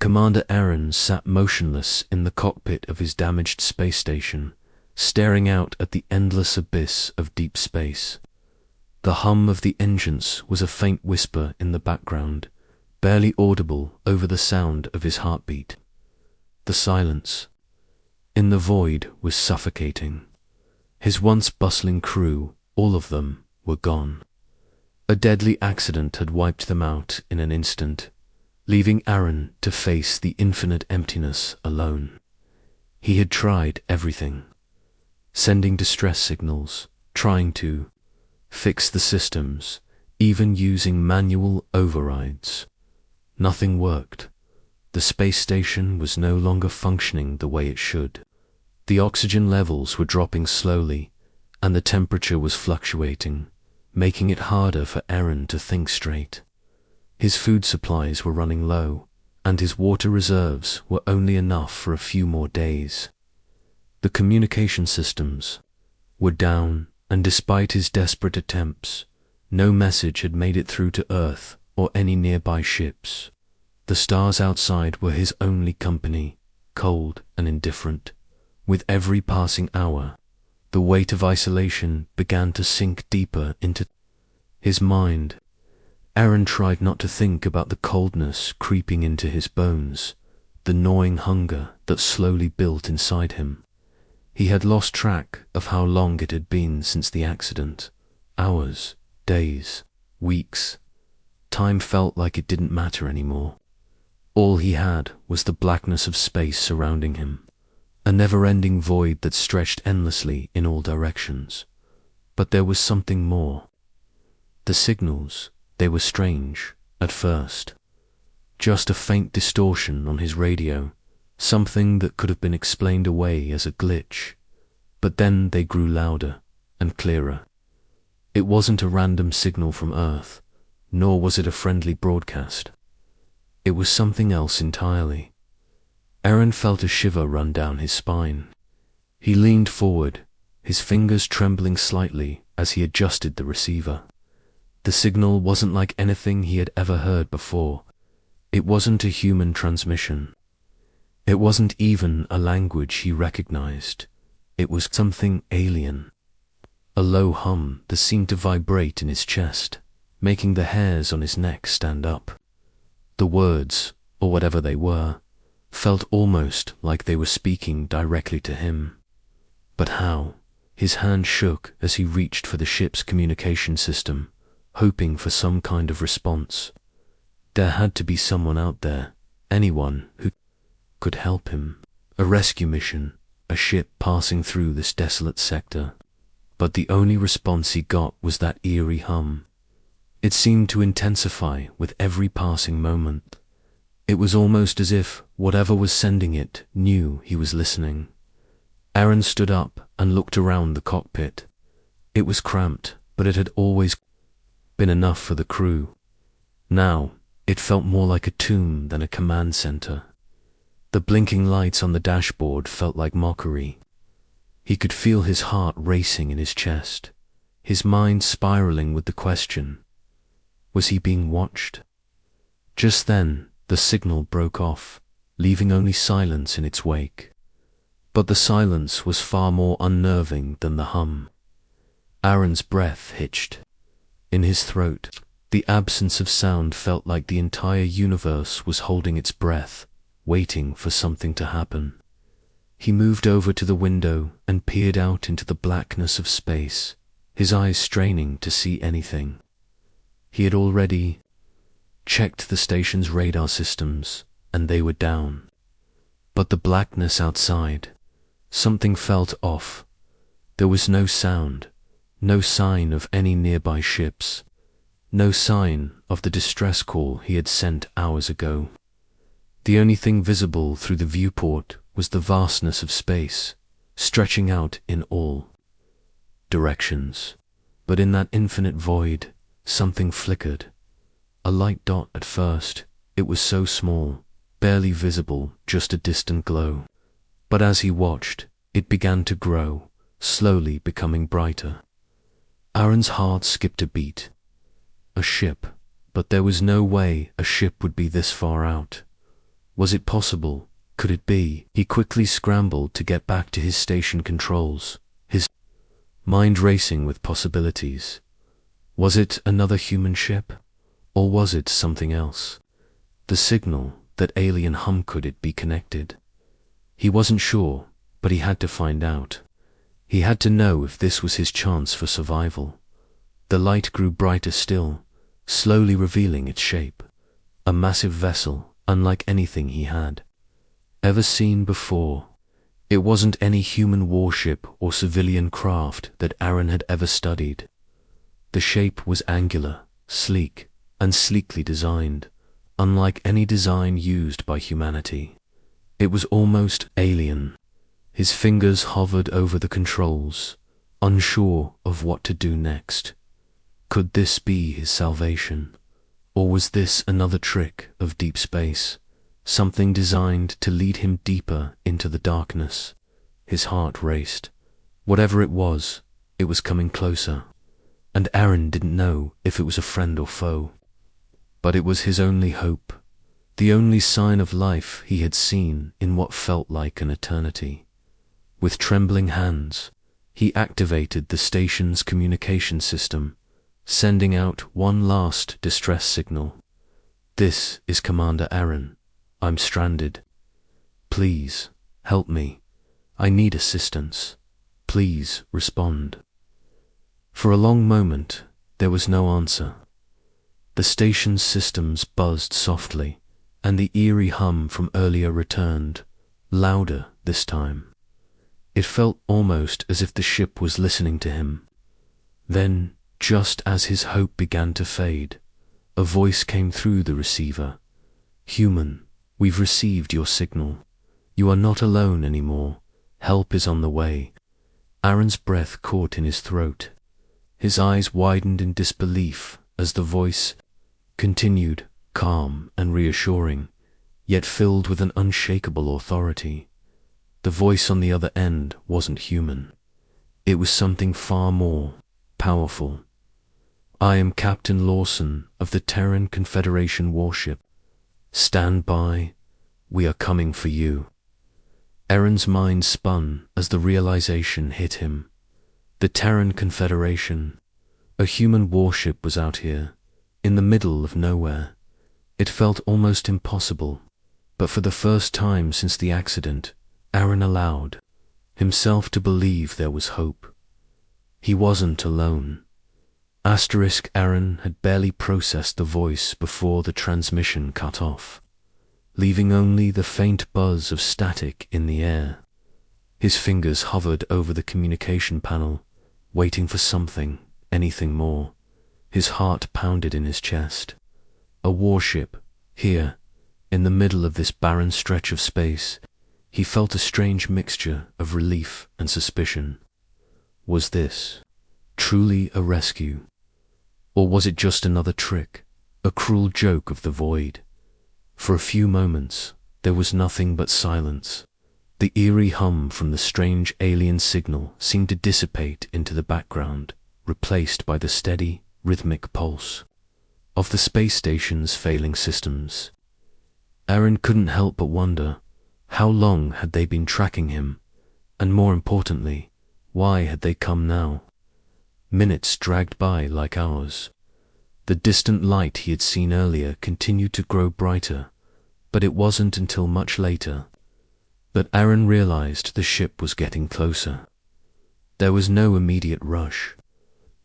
Commander Aaron sat motionless in the cockpit of his damaged space station, staring out at the endless abyss of deep space. The hum of the engines was a faint whisper in the background, barely audible over the sound of his heartbeat. The silence in the void was suffocating. His once bustling crew, all of them, were gone. A deadly accident had wiped them out in an instant, leaving Aaron to face the infinite emptiness alone. He had tried everything, sending distress signals, trying to fix the systems, even using manual overrides. Nothing worked. The space station was no longer functioning the way it should. The oxygen levels were dropping slowly, and the temperature was fluctuating, making it harder for Aaron to think straight. His food supplies were running low, and his water reserves were only enough for a few more days. The communication systems were down, and despite his desperate attempts, no message had made it through to Earth or any nearby ships. The stars outside were his only company, cold and indifferent. With every passing hour, the weight of isolation began to sink deeper into his mind. Aaron tried not to think about the coldness creeping into his bones, the gnawing hunger that slowly built inside him. He had lost track of how long it had been since the accident. Hours, days, weeks. Time felt like it didn't matter anymore. All he had was the blackness of space surrounding him, a never-ending void that stretched endlessly in all directions. But there was something more. The signals, they were strange, at first. Just a faint distortion on his radio, something that could have been explained away as a glitch. But then they grew louder and clearer. It wasn't a random signal from Earth, nor was it a friendly broadcast. It was something else entirely. Aaron felt a shiver run down his spine. He leaned forward, his fingers trembling slightly as he adjusted the receiver. The signal wasn't like anything he had ever heard before. It wasn't a human transmission. It wasn't even a language he recognized. It was something alien. A low hum that seemed to vibrate in his chest, making the hairs on his neck stand up. The words, or whatever they were, felt almost like they were speaking directly to him. But how? His hand shook as he reached for the ship's communication system, hoping for some kind of response. There had to be someone out there, anyone who could help him. A rescue mission, a ship passing through this desolate sector. But the only response he got was that eerie hum. It seemed to intensify with every passing moment. It was almost as if whatever was sending it knew he was listening. Aaron stood up and looked around the cockpit. It was cramped, but it had always been enough for the crew. Now, it felt more like a tomb than a command center. The blinking lights on the dashboard felt like mockery. He could feel his heart racing in his chest, his mind spiraling with the question, was he being watched? Just then, the signal broke off, leaving only silence in its wake. But the silence was far more unnerving than the hum. Aaron's breath hitched in his throat. The absence of sound felt like the entire universe was holding its breath, waiting for something to happen. He moved over to the window and peered out into the blackness of space, his eyes straining to see anything. He had already checked the station's radar systems, and they were down. But the blackness outside, something felt off. There was no sound, no sign of any nearby ships, no sign of the distress call he had sent hours ago. The only thing visible through the viewport was the vastness of space, stretching out in all directions. But in that infinite void, something flickered. A light dot at first. It was so small, barely visible, just a distant glow. But as he watched, it began to grow, slowly becoming brighter. Aaron's heart skipped a beat. A ship, but there was no way a ship would be this far out. Was it possible? Could it be? He quickly scrambled to get back to his station controls, his mind racing with possibilities. Was it another human ship? Or was it something else? The signal, that alien hum, could it be connected? He wasn't sure, but he had to find out. He had to know if this was his chance for survival. The light grew brighter still, slowly revealing its shape. A massive vessel, unlike anything he had ever seen before. It wasn't any human warship or civilian craft that Aaron had ever studied. The shape was angular, sleek, and sleekly designed, unlike any design used by humanity. It was almost alien. His fingers hovered over the controls, unsure of what to do next. Could this be his salvation? Or was this another trick of deep space, something designed to lead him deeper into the darkness? His heart raced. Whatever it was coming closer. And Aaron didn't know if it was a friend or foe. But it was his only hope, the only sign of life he had seen in what felt like an eternity. With trembling hands, he activated the station's communication system, sending out one last distress signal. "This is Commander Aaron. I'm stranded. Please, help me. I need assistance. Please respond." For a long moment, there was no answer. The station's systems buzzed softly, and the eerie hum from earlier returned, louder this time. It felt almost as if the ship was listening to him. Then, just as his hope began to fade, a voice came through the receiver. "Human, we've received your signal. You are not alone anymore. Help is on the way." Aaron's breath caught in his throat. His eyes widened in disbelief as the voice continued, calm and reassuring, yet filled with an unshakable authority. The voice on the other end wasn't human. It was something far more powerful. "I am Captain Lawson of the Terran Confederation warship. Stand by. We are coming for you." Aaron's mind spun as the realization hit him. The Terran Confederation. A human warship was out here, in the middle of nowhere. It felt almost impossible, but for the first time since the accident, Aaron allowed himself to believe there was hope. He wasn't alone. Aaron had barely processed the voice before the transmission cut off, leaving only the faint buzz of static in the air. His fingers hovered over the communication panel, waiting for something, anything more. His heart pounded in his chest. A warship, here, in the middle of this barren stretch of space. He felt a strange mixture of relief and suspicion. Was this truly a rescue? Or was it just another trick, a cruel joke of the void? For a few moments, there was nothing but silence. The eerie hum from the strange alien signal seemed to dissipate into the background, replaced by the steady, rhythmic pulse of the space station's failing systems. Aaron couldn't help but wonder, how long had they been tracking him? And more importantly, why had they come now? Minutes dragged by like hours. The distant light he had seen earlier continued to grow brighter, but it wasn't until much later that Aaron realized the ship was getting closer. There was no immediate rush,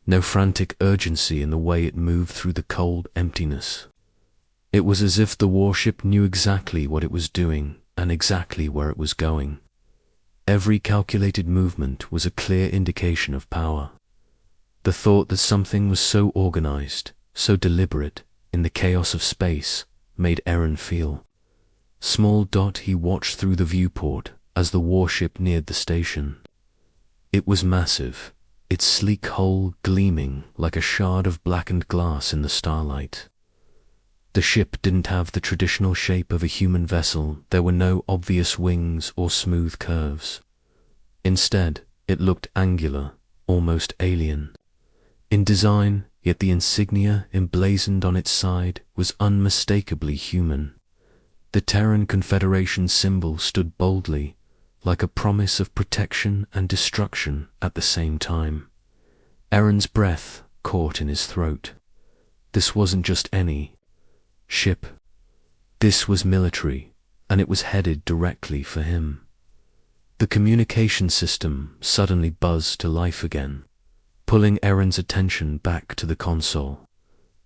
no frantic urgency in the way it moved through the cold emptiness. It was as if the warship knew exactly what it was doing and exactly where it was going. Every calculated movement was a clear indication of power. The thought that something was so organized, so deliberate, in the chaos of space, made Aaron feel small. He watched through the viewport as the warship neared the station. It was massive, its sleek hull gleaming like a shard of blackened glass in the starlight. The ship didn't have the traditional shape of a human vessel. There were no obvious wings or smooth curves. Instead, it looked angular, almost alien in design, yet the insignia emblazoned on its side was unmistakably human. The Terran Confederation symbol stood boldly, like a promise of protection and destruction at the same time. Aaron's breath caught in his throat. This wasn't just any ship. This was military, and it was headed directly for him. The communication system suddenly buzzed to life again, pulling Aaron's attention back to the console.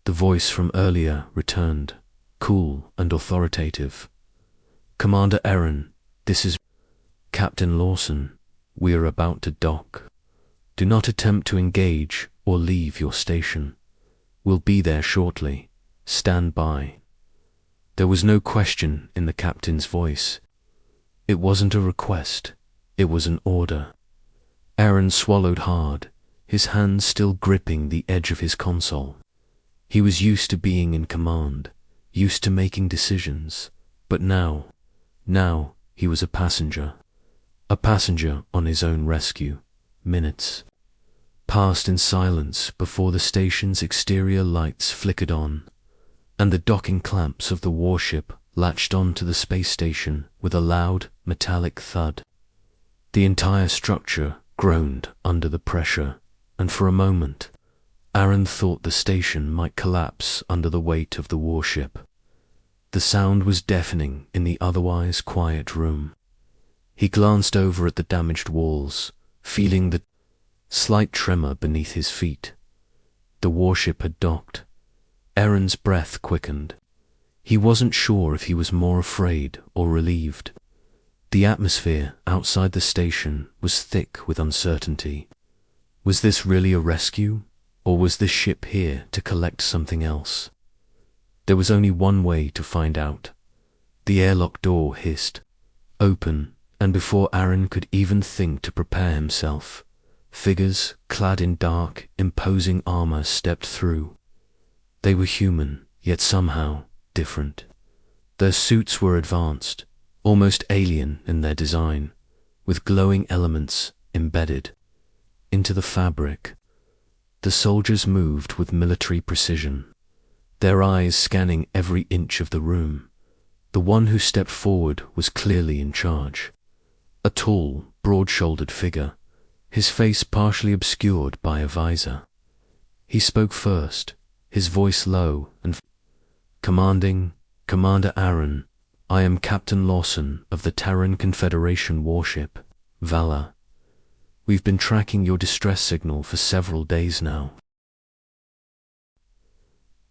The voice from earlier returned, cool and authoritative. "Commander Aaron, this is Captain Lawson. We are about to dock. Do not attempt to engage or leave your station. We'll be there shortly. Stand by." There was no question in the captain's voice. It wasn't a request, it was an order. Aaron swallowed hard, his hands still gripping the edge of his console. He was used to being in command, used to making decisions, but now he was a passenger on his own rescue. Minutes passed in silence before the station's exterior lights flickered on, and the docking clamps of the warship latched onto the space station with a loud, metallic thud. The entire structure groaned under the pressure, and for a moment, Aaron thought the station might collapse under the weight of the warship. The sound was deafening in the otherwise quiet room. He glanced over at the damaged walls, feeling the slight tremor beneath his feet. The warship had docked. Aaron's breath quickened. He wasn't sure if he was more afraid or relieved. The atmosphere outside the station was thick with uncertainty. Was this really a rescue, or was this ship here to collect something else? There was only one way to find out. The airlock door hissed open, and before Aaron could even think to prepare himself, figures clad in dark, imposing armor stepped through. They were human, yet somehow different. Their suits were advanced, almost alien in their design, with glowing elements embedded into the fabric. The soldiers moved with military precision, their eyes scanning every inch of the room. The one who stepped forward was clearly in charge. A tall, broad-shouldered figure, his face partially obscured by a visor. He spoke first, his voice low and commanding. "Commander Aaron, I am Captain Lawson of the Terran Confederation warship, Valor. We've been tracking your distress signal for several days now."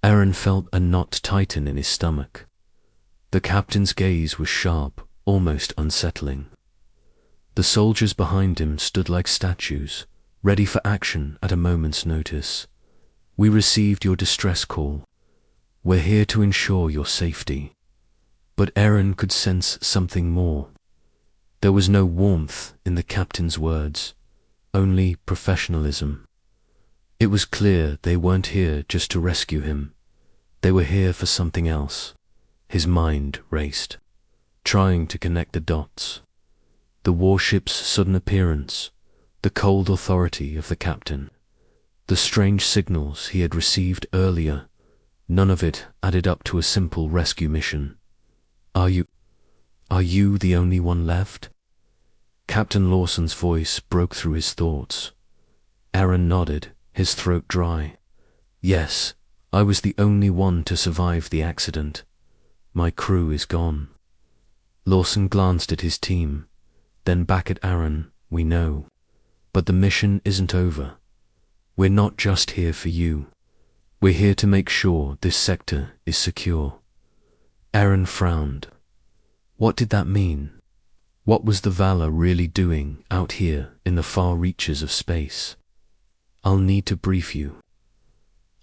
Aaron felt a knot tighten in his stomach. The captain's gaze was sharp, almost unsettling. The soldiers behind him stood like statues, ready for action at a moment's notice. "We received your distress call. We're here to ensure your safety." But Aaron could sense something more. There was no warmth in the captain's words, only professionalism. It was clear they weren't here just to rescue him. They were here for something else. His mind raced, trying to connect the dots. The warship's sudden appearance, the cold authority of the captain, the strange signals he had received earlier, none of it added up to a simple rescue mission. Are you the only one left?" Captain Lawson's voice broke through his thoughts. Aaron nodded, his throat dry. "Yes, I was the only one to survive the accident. My crew is gone." Lawson glanced at his team, then back at Aaron. "We know. But the mission isn't over. We're not just here for you. We're here to make sure this sector is secure." Aaron frowned. What did that mean? What was the Valor really doing out here in the far reaches of space? "I'll need to brief you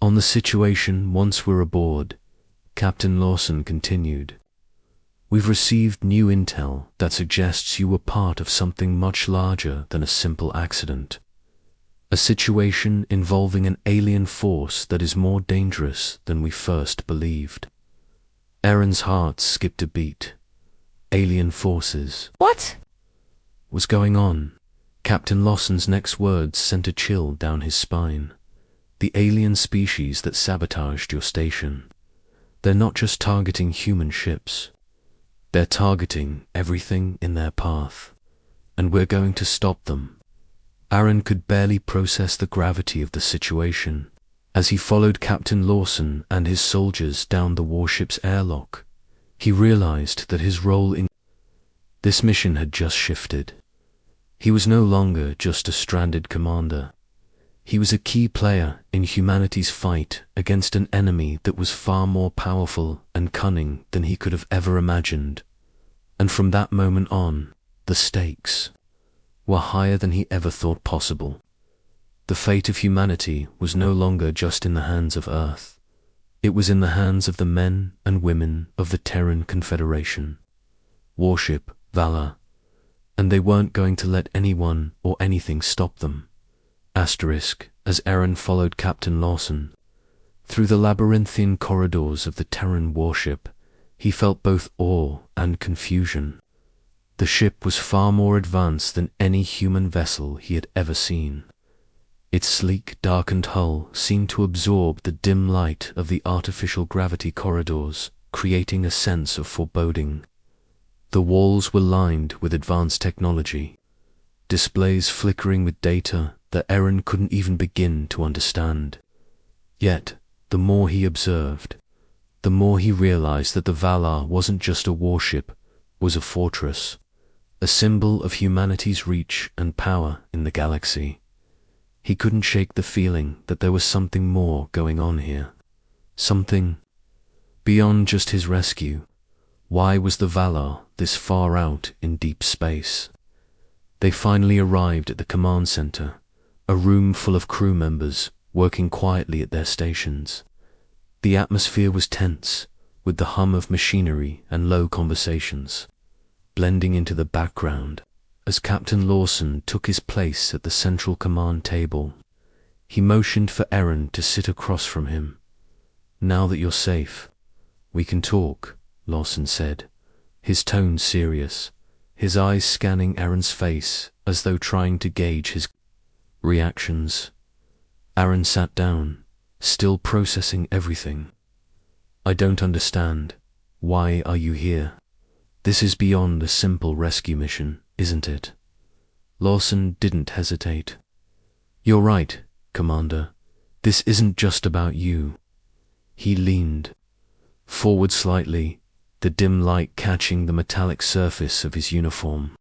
on the situation once we're aboard," Captain Lawson continued. "We've received new intel that suggests you were part of something much larger than a simple accident. A situation involving an alien force that is more dangerous than we first believed." Aaron's heart skipped a beat. Alien forces. What was going on? Captain Lawson's next words sent a chill down his spine. The alien species that sabotaged your station. They're not just targeting human ships. They're targeting everything in their path, and we're going to stop them. Aaron could barely process the gravity of the situation as he followed Captain Lawson and his soldiers down the warship's airlock. He realized that his role in this mission had just shifted. He was no longer just a stranded commander. He was a key player in humanity's fight against an enemy that was far more powerful and cunning than he could have ever imagined. And from that moment on, the stakes were higher than he ever thought possible. The fate of humanity was no longer just in the hands of Earth. It was in the hands of the men and women of the Terran Confederation, Warship, Valor, and they weren't going to let anyone or anything stop them. Asterisk, as Aaron followed Captain Lawson through the labyrinthine corridors of the Terran warship, he felt both awe and confusion. The ship was far more advanced than any human vessel he had ever seen. Its sleek, darkened hull seemed to absorb the dim light of the artificial gravity corridors, creating a sense of foreboding. The walls were lined with advanced technology, displays flickering with data that Aaron couldn't even begin to understand. Yet, the more he observed, the more he realized that the Valar wasn't just a warship, was a fortress, a symbol of humanity's reach and power in the galaxy. He couldn't shake the feeling that there was something more going on here. Something beyond just his rescue. Why was the Valar this far out in deep space? They finally arrived at the command center, a room full of crew members working quietly at their stations. The atmosphere was tense, with the hum of machinery and low conversations blending into the background. As Captain Lawson took his place at the central command table, he motioned for Aaron to sit across from him. "Now that you're safe, we can talk," Lawson said, his tone serious, his eyes scanning Aaron's face as though trying to gauge his reactions. Aaron sat down, still processing everything. "I don't understand. Why are you here? This is beyond a simple rescue mission, isn't it?" Lawson didn't hesitate. "You're right, Commander. This isn't just about you." He leaned forward slightly, the dim light catching the metallic surface of his uniform.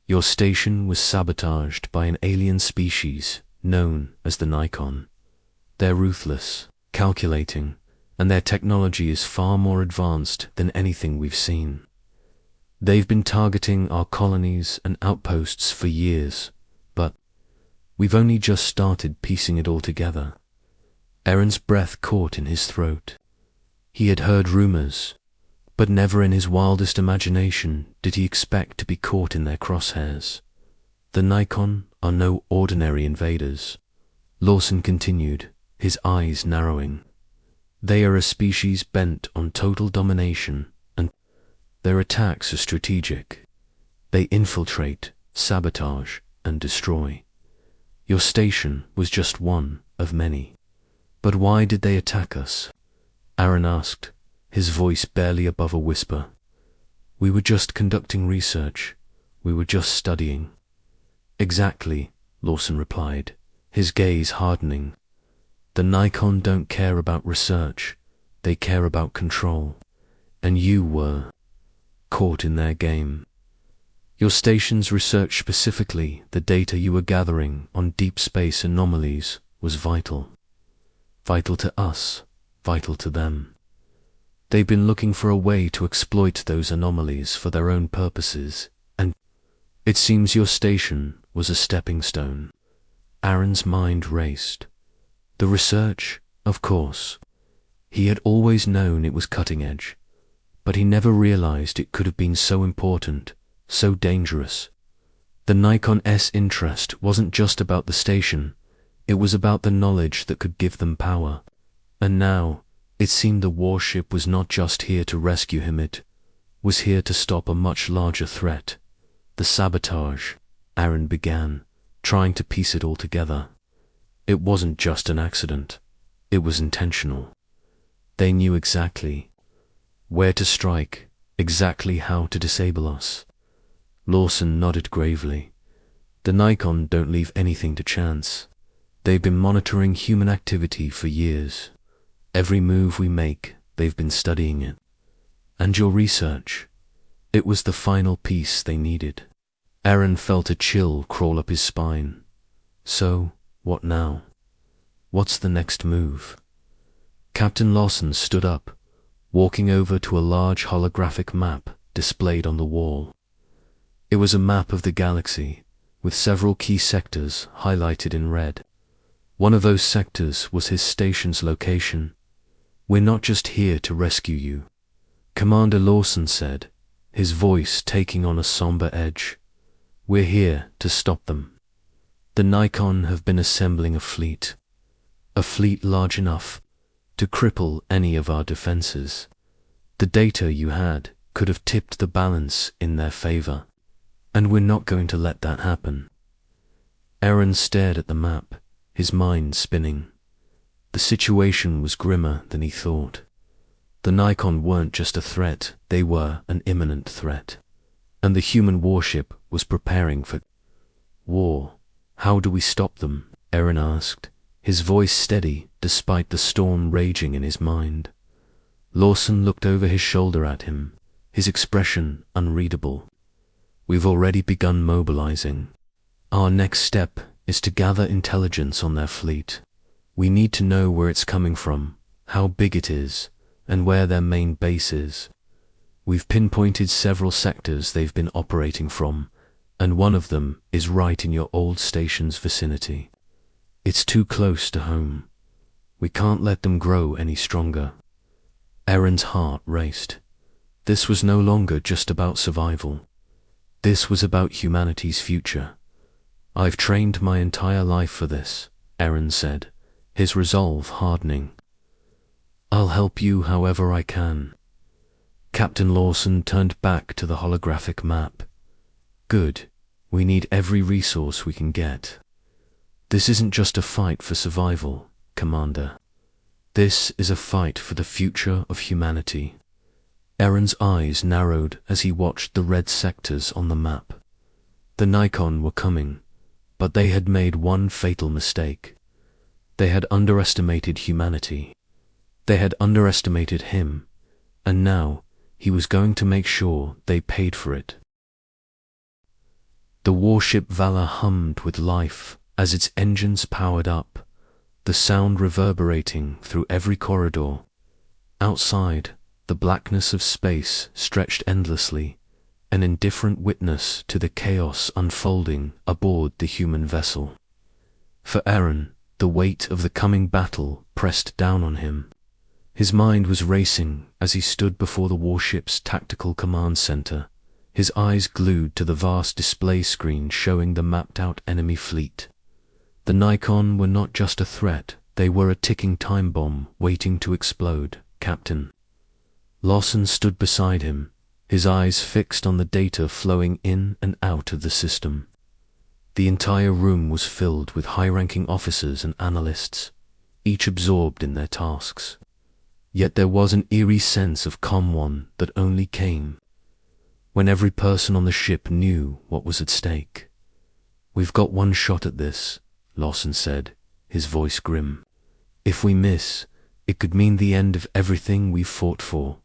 "Your station was sabotaged by an alien species known as the Nikon. They're ruthless, calculating, and their technology is far more advanced than anything we've seen. They've been targeting our colonies and outposts for years, but we've only just started piecing it all together." Aaron's breath caught in his throat. He had heard rumors, but never in his wildest imagination did he expect to be caught in their crosshairs. "The Nikon are no ordinary invaders," Lawson continued, his eyes narrowing. "They are a species bent on total domination, and their attacks are strategic. They infiltrate, sabotage, and destroy. Your station was just one of many." "But why did they attack us?" Aaron asked, his voice barely above a whisper. "We were just conducting research. We were just studying." "Exactly," Lawson replied, his gaze hardening. "The Nikon don't care about research. They care about control. And you were caught in their game. Your station's research, specifically the data you were gathering on deep space anomalies, was vital. Vital to us, vital to them. They've been looking for a way to exploit those anomalies for their own purposes, and it seems your station was a stepping stone." Aaron's mind raced. The research, of course. He had always known it was cutting edge, but he never realized it could have been so important, so dangerous. The Nikon's interest wasn't just about the station, it was about the knowledge that could give them power. And now, it seemed the warship was not just here to rescue him, it was here to stop a much larger threat. "The sabotage," Aaron began, trying to piece it all together. "It wasn't just an accident. It was intentional. They knew exactly where to strike, exactly how to disable us. Lawson nodded gravely. The Nikon don't leave anything to chance. They've been monitoring human activity for years. Every move we make, they've been studying it. And your research, it was the final piece they needed. Aaron felt a chill crawl up his spine. So, what now? What's the next move? Captain Lawson stood up, walking over to a large holographic map displayed on the wall. It was a map of the galaxy, with several key sectors highlighted in red. One of those sectors was his station's location. "We're not just here to rescue you," Commander Lawson said, his voice taking on a somber edge. "We're here to stop them. The Nikon have been assembling a fleet large enough to cripple any of our defenses. The data you had could have tipped the balance in their favor, and we're not going to let that happen." Aaron stared at the map, his mind spinning. The situation was grimmer than he thought. The Nikon weren't just a threat, they were an imminent threat. And the human warship was preparing for war. "How do we stop them?" Aaron asked, his voice steady despite the storm raging in his mind. Lawson looked over his shoulder at him, his expression unreadable. "We've already begun mobilizing. Our next step is to gather intelligence on their fleet. We need to know where it's coming from, how big it is, and where their main base is. We've pinpointed several sectors they've been operating from, and one of them is right in your old station's vicinity. It's too close to home. We can't let them grow any stronger." Aaron's heart raced. This was no longer just about survival. This was about humanity's future. "I've trained my entire life for this," Aaron said, his resolve hardening. "I'll help you however I can." Captain Lawson turned back to the holographic map. "Good. We need every resource we can get. This isn't just a fight for survival, Commander. This is a fight for the future of humanity." Aaron's eyes narrowed as he watched the red sectors on the map. The Nikon were coming, but they had made one fatal mistake. They had underestimated humanity. They had underestimated him, and now he was going to make sure they paid for it. The warship Valor hummed with life as its engines powered up, the sound reverberating through every corridor. Outside, the blackness of space stretched endlessly, an indifferent witness to the chaos unfolding aboard the human vessel. For Aaron, the weight of the coming battle pressed down on him. His mind was racing as he stood before the warship's tactical command center, his eyes glued to the vast display screen showing the mapped-out enemy fleet. The Nikon were not just a threat, they were a ticking time bomb waiting to explode, Captain. Lawson stood beside him, his eyes fixed on the data flowing in and out of the system. The entire room was filled with high-ranking officers and analysts, each absorbed in their tasks. Yet there was an eerie sense of calm that only came when every person on the ship knew what was at stake. "We've got one shot at this," Lawson said, his voice grim. "If we miss, it could mean the end of everything we've fought for."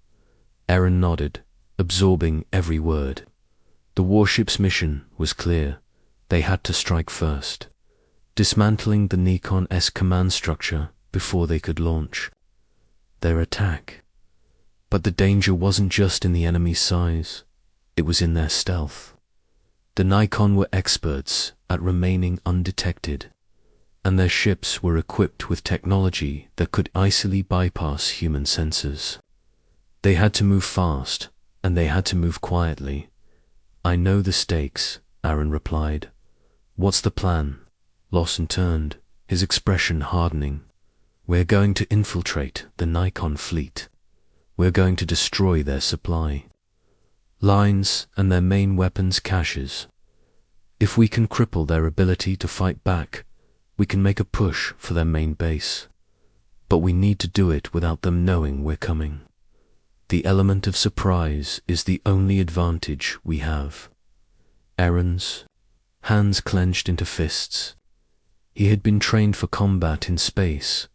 Aaron nodded, absorbing every word. The warship's mission was clear. They had to strike first, dismantling the Nikon-esque command structure before they could launch their attack. But the danger wasn't just in the enemy's size, it was in their stealth. The Nikon were experts at remaining undetected, and their ships were equipped with technology that could easily bypass human sensors. They had to move fast, and they had to move quietly. "I know the stakes," Aaron replied. "What's the plan?" Lawson turned, his expression hardening. "We're going to infiltrate the Nikon fleet. We're going to destroy their supply lines and their main weapons caches. If we can cripple their ability to fight back, we can make a push for their main base. But we need to do it without them knowing we're coming." The element of surprise is the only advantage we have. Aaron's hands clenched into fists. He had been trained for combat in space,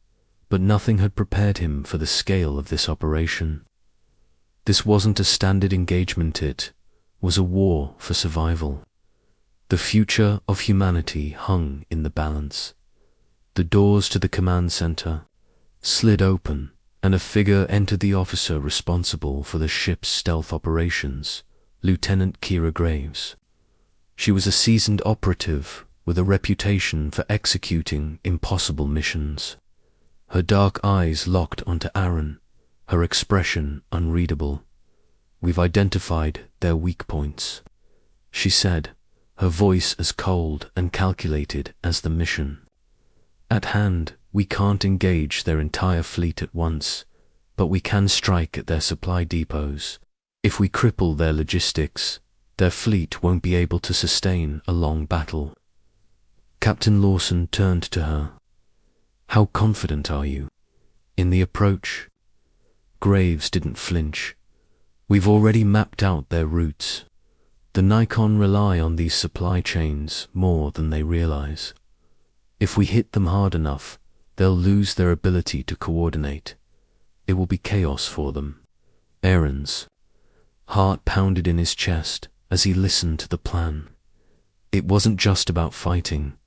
but nothing had prepared him for the scale of this operation. This wasn't a standard engagement, it was a war for survival. The future of humanity hung in the balance. The doors to the command center slid open, and a figure entered, the officer responsible for the ship's stealth operations, Lieutenant Kira Graves. She was a seasoned operative with a reputation for executing impossible missions. Her dark eyes locked onto Aaron, her expression unreadable. "We've identified their weak points," she said, her voice as cold and calculated as the mission. "At hand, we can't engage their entire fleet at once, but we can strike at their supply depots. If we cripple their logistics, their fleet won't be able to sustain a long battle." Captain Lawson turned to her. "How confident are you in the approach?" Graves didn't flinch. "We've already mapped out their routes. The Nikon rely on these supply chains more than they realize. If we hit them hard enough, they'll lose their ability to coordinate. It will be chaos for them." Aaron's heart pounded in his chest as he listened to the plan. It wasn't just about fighting.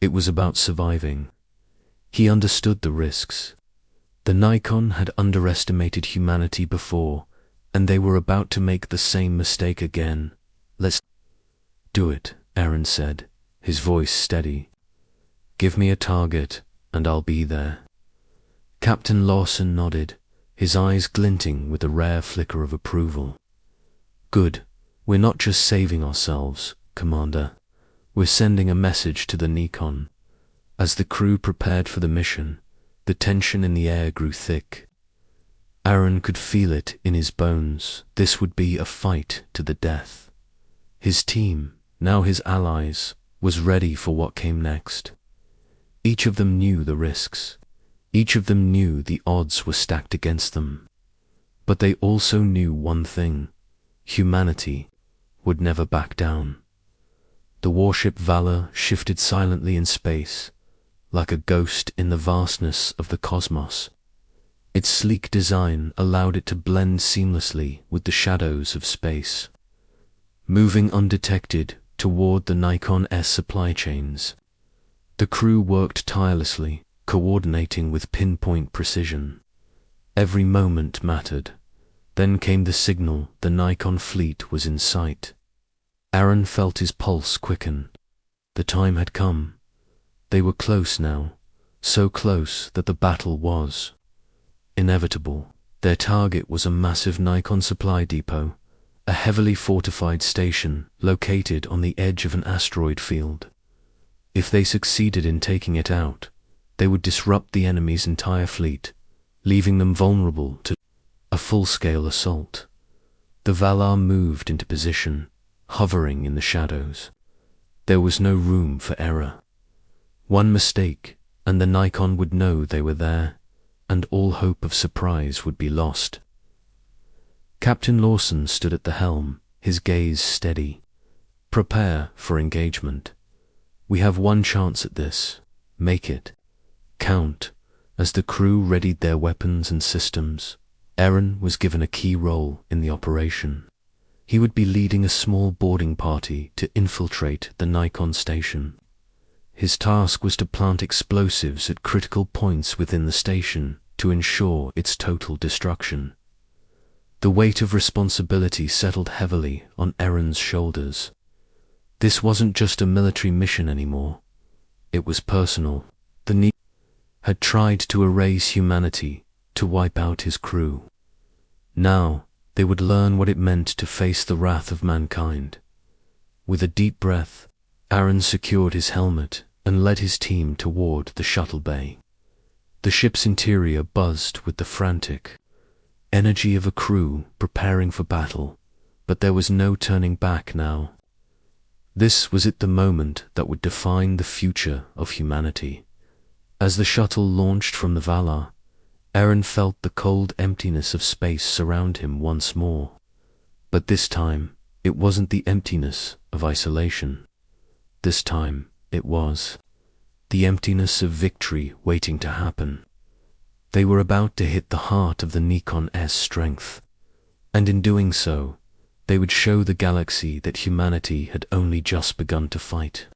It was about surviving. He understood the risks. The Nikon had underestimated humanity before, and they were about to make the same mistake again. "Let's do it," Aaron said, his voice steady. "Give me a target, and I'll be there." Captain Lawson nodded, his eyes glinting with a rare flicker of approval. "Good. We're not just saving ourselves, Commander. We're sending a message to the Nikon." As the crew prepared for the mission, the tension in the air grew thick. Aaron could feel it in his bones. This would be a fight to the death. His team, now his allies, was ready for what came next. Each of them knew the risks. Each of them knew the odds were stacked against them. But they also knew one thing: humanity would never back down. The warship Valor shifted silently in space, like a ghost in the vastness of the cosmos. Its sleek design allowed it to blend seamlessly with the shadows of space, moving undetected toward the Nikon-S supply chains. The crew worked tirelessly, coordinating with pinpoint precision. Every moment mattered. Then came the signal the Nikon fleet was in sight. Aaron felt his pulse quicken. The time had come. They were close now, so close that the battle was inevitable. Their target was a massive Nikon supply depot, a heavily fortified station located on the edge of an asteroid field. If they succeeded in taking it out, they would disrupt the enemy's entire fleet, leaving them vulnerable to a full-scale assault. The Valar moved into position, hovering in the shadows. There was no room for error. One mistake, and the Nikon would know they were there, and all hope of surprise would be lost. Captain Lawson stood at the helm, his gaze steady. "Prepare for engagement. We have one chance at this. Make it count." As the crew readied their weapons and systems, Aaron was given a key role in the operation. He would be leading a small boarding party to infiltrate the Nikon station. His task was to plant explosives at critical points within the station to ensure its total destruction. The weight of responsibility settled heavily on Aaron's shoulders. This wasn't just a military mission anymore. It was personal. The Nikon had tried to erase humanity, to wipe out his crew. Now they would learn what it meant to face the wrath of mankind. With a deep breath, Aaron secured his helmet and led his team toward the shuttle bay. The ship's interior buzzed with the frantic energy of a crew preparing for battle, but there was no turning back now. This was the moment that would define the future of humanity. As the shuttle launched from the Valar, Aaron felt the cold emptiness of space surround him once more. But this time, it wasn't the emptiness of isolation. This time, it was the emptiness of victory waiting to happen. They were about to hit the heart of the Nikon's strength, and in doing so, they would show the galaxy that humanity had only just begun to fight.